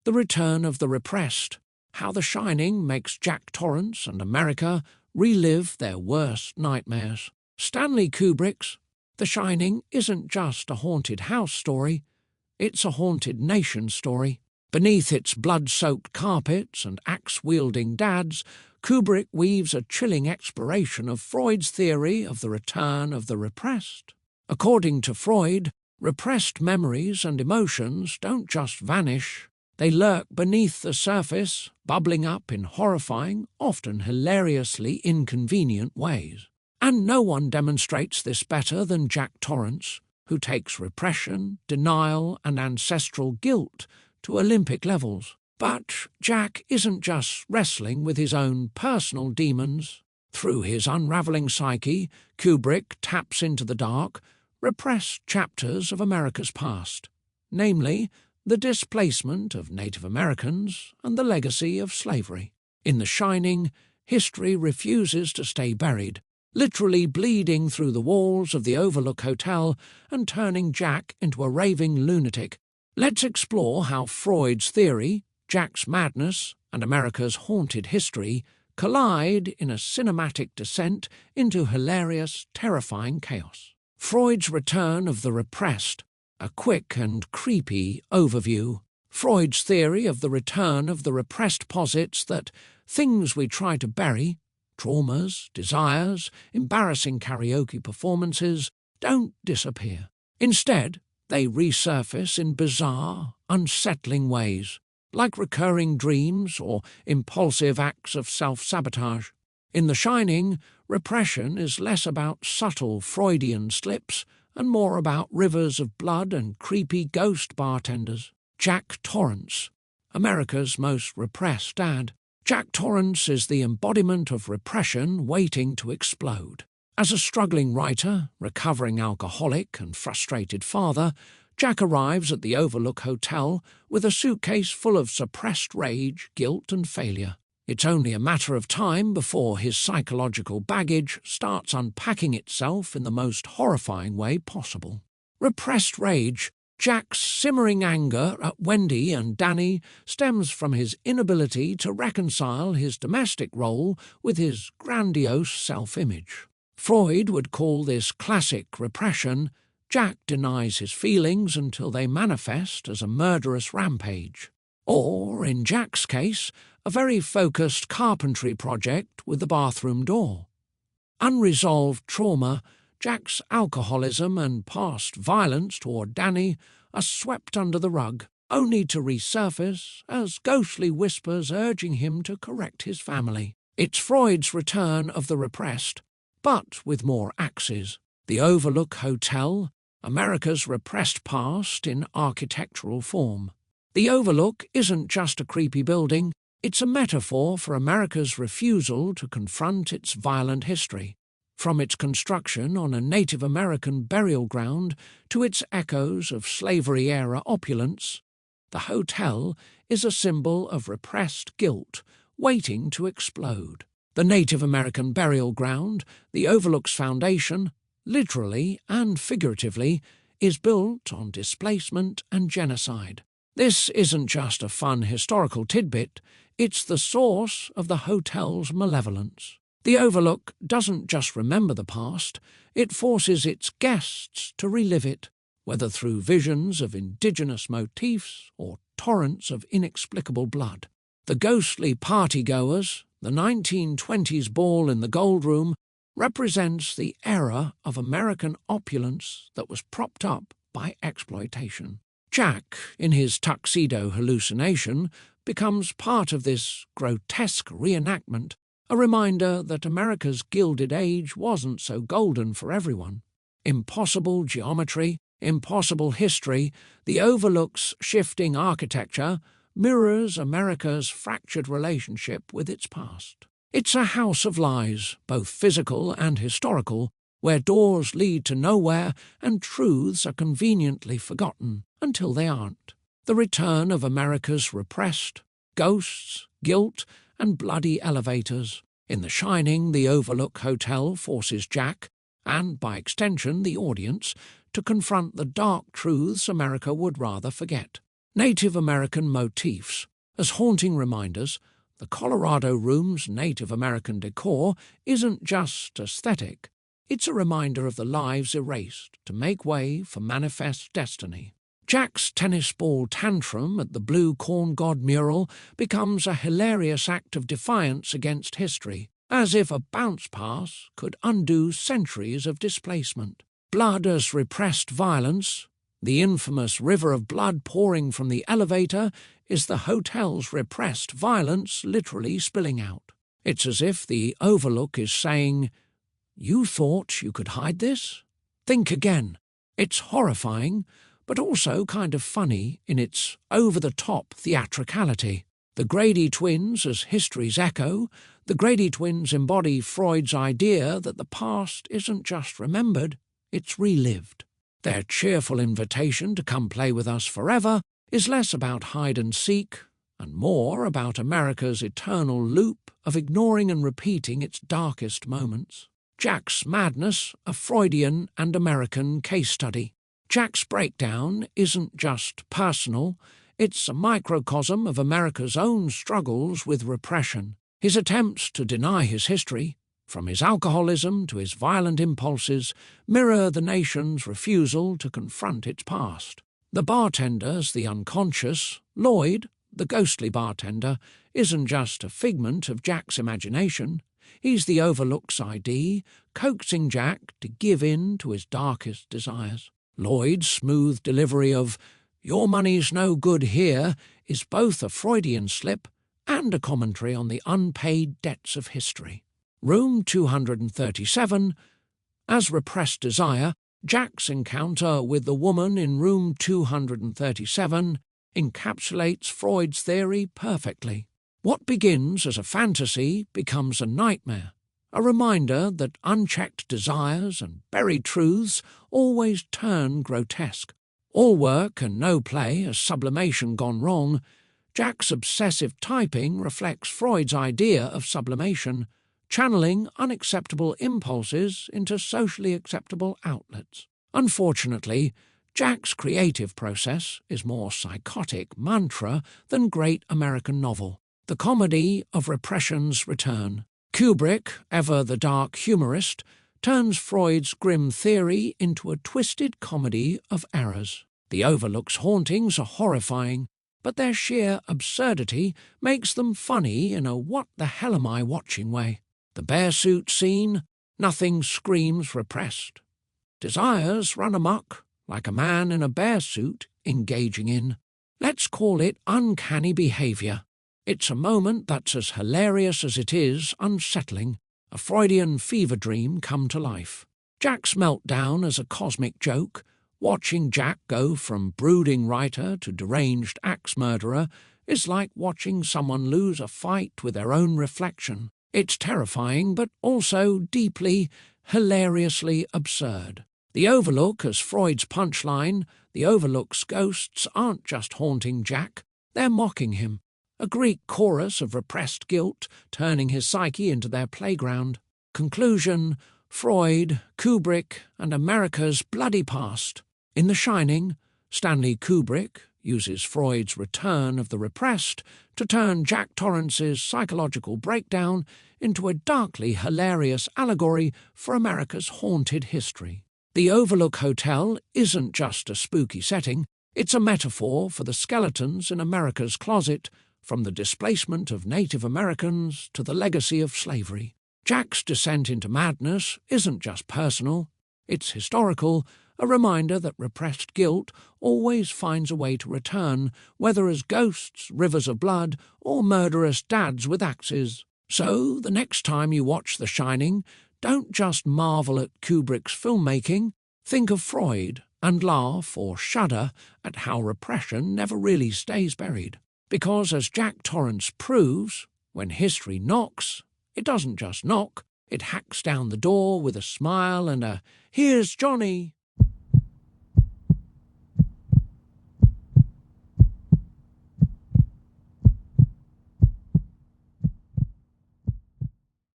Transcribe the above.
The Return of the Repressed, how The Shining makes Jack Torrance and America relive their worst nightmares. Stanley Kubrick's The Shining isn't just a haunted house story, it's a haunted nation story. Beneath its blood-soaked carpets and axe-wielding dads, Kubrick weaves a chilling exploration of Freud's theory of the return of the repressed. According to Freud, repressed memories and emotions don't just vanish, they lurk beneath the surface, bubbling up in horrifying, often hilariously inconvenient ways. And no one demonstrates this better than Jack Torrance, who takes repression, denial, and ancestral guilt to Olympic levels. But Jack isn't just wrestling with his own personal demons. Through his unravelling psyche, Kubrick taps into the dark, repressed chapters of America's past, namely, the displacement of Native Americans and the legacy of slavery. In The Shining, history refuses to stay buried, literally bleeding through the walls of the Overlook Hotel and turning Jack into a raving lunatic. Let's explore how Freud's theory, Jack's madness, and America's haunted history collide in a cinematic descent into hilarious, terrifying chaos. Freud's Return of the Repressed, a quick and creepy overview. Freud's theory of the return of the repressed posits that things we try to bury, traumas, desires, embarrassing karaoke performances, don't disappear. Instead, they resurface in bizarre, unsettling ways, like recurring dreams or impulsive acts of self-sabotage. In The Shining, repression is less about subtle Freudian slips and more about rivers of blood and creepy ghost bartenders. Jack Torrance, America's most repressed dad. Jack Torrance is the embodiment of repression waiting to explode. As a struggling writer, recovering alcoholic and frustrated father, Jack arrives at the Overlook Hotel with a suitcase full of suppressed rage, guilt and failure. It's only a matter of time before his psychological baggage starts unpacking itself in the most horrifying way possible. Repressed rage, Jack's simmering anger at Wendy and Danny stems from his inability to reconcile his domestic role with his grandiose self-image. Freud would call this classic repression. Jack denies his feelings until they manifest as a murderous rampage. Or, in Jack's case, a very focused carpentry project with the bathroom door. Unresolved trauma, Jack's alcoholism and past violence toward Danny are swept under the rug, only to resurface as ghostly whispers urging him to correct his family. It's Freud's Return of the Repressed, but with more axes. The Overlook Hotel, America's repressed past in architectural form. The Overlook isn't just a creepy building, it's a metaphor for America's refusal to confront its violent history. From its construction on a Native American burial ground to its echoes of slavery-era opulence, the hotel is a symbol of repressed guilt waiting to explode. The Native American burial ground, the Overlook's foundation, literally and figuratively, is built on displacement and genocide. This isn't just a fun historical tidbit, it's the source of the hotel's malevolence. The Overlook doesn't just remember the past, it forces its guests to relive it, whether through visions of indigenous motifs or torrents of inexplicable blood. The ghostly partygoers, the 1920s ball in the Gold Room, represents the era of American opulence that was propped up by exploitation. Jack, in his tuxedo hallucination, becomes part of this grotesque reenactment, a reminder that America's Gilded Age wasn't so golden for everyone. Impossible geometry, impossible history, the Overlook's shifting architecture mirrors America's fractured relationship with its past. It's a house of lies, both physical and historical, where doors lead to nowhere and truths are conveniently forgotten until they aren't. The return of America's repressed, ghosts, guilt, and bloody elevators. In The Shining, the Overlook Hotel forces Jack, and by extension the audience, to confront the dark truths America would rather forget. Native American motifs. As haunting reminders, the Colorado Room's Native American decor isn't just aesthetic. It's a reminder of the lives erased to make way for manifest destiny. Jack's tennis ball tantrum at the Blue Corn God mural becomes a hilarious act of defiance against history, as if a bounce pass could undo centuries of displacement. Blood as repressed violence, the infamous river of blood pouring from the elevator, is the hotel's repressed violence literally spilling out. It's as if the Overlook is saying, "You thought you could hide this? Think again." It's horrifying, but also kind of funny in its over-the-top theatricality. The Grady twins as history's echo, the Grady twins embody Freud's idea that the past isn't just remembered, it's relived. Their cheerful invitation to come play with us forever is less about hide and seek and more about America's eternal loop of ignoring and repeating its darkest moments. Jack's madness, a Freudian and American case study. Jack's breakdown isn't just personal, it's a microcosm of America's own struggles with repression. His attempts to deny his history, from his alcoholism to his violent impulses, mirror the nation's refusal to confront its past. The bartender's the unconscious. Lloyd, the ghostly bartender, isn't just a figment of Jack's imagination. He's the Overlook's ID, coaxing Jack to give in to his darkest desires. Lloyd's smooth delivery of "your money's no good here" is both a Freudian slip and a commentary on the unpaid debts of history. Room 237. As repressed desire, Jack's encounter with the woman in room 237 encapsulates Freud's theory perfectly. What begins as a fantasy becomes a nightmare, a reminder that unchecked desires and buried truths always turn grotesque. All work and no play as sublimation gone wrong, Jack's obsessive typing reflects Freud's idea of sublimation, channeling unacceptable impulses into socially acceptable outlets. Unfortunately, Jack's creative process is more psychotic mantra than great American novel. The comedy of repression's return. Kubrick, ever the dark humorist, turns Freud's grim theory into a twisted comedy of errors. The Overlook's hauntings are horrifying, but their sheer absurdity makes them funny in a what-the-hell-am-I-watching way. The bear suit scene, nothing screams repressed. Desires run amok, like a man in a bear suit engaging in, let's call it uncanny behaviour. It's a moment that's as hilarious as it is unsettling, a Freudian fever dream come to life. Jack's meltdown as a cosmic joke, watching Jack go from brooding writer to deranged axe murderer, is like watching someone lose a fight with their own reflection. It's terrifying, but also deeply, hilariously absurd. The Overlook as Freud's punchline, the Overlook's ghosts aren't just haunting Jack, they're mocking him. A Greek chorus of repressed guilt, turning his psyche into their playground. Conclusion: Freud, Kubrick, and America's bloody past. In The Shining, Stanley Kubrick uses Freud's return of the repressed to turn Jack Torrance's psychological breakdown into a darkly hilarious allegory for America's haunted history. The Overlook Hotel isn't just a spooky setting, it's a metaphor for the skeletons in America's closet, from the displacement of Native Americans to the legacy of slavery. Jack's descent into madness isn't just personal, it's historical, a reminder that repressed guilt always finds a way to return, whether as ghosts, rivers of blood, or murderous dads with axes. So, the next time you watch The Shining, don't just marvel at Kubrick's filmmaking, think of Freud and laugh or shudder at how repression never really stays buried. Because, as Jack Torrance proves, when history knocks, it doesn't just knock, it hacks down the door with a smile and a "Here's Johnny."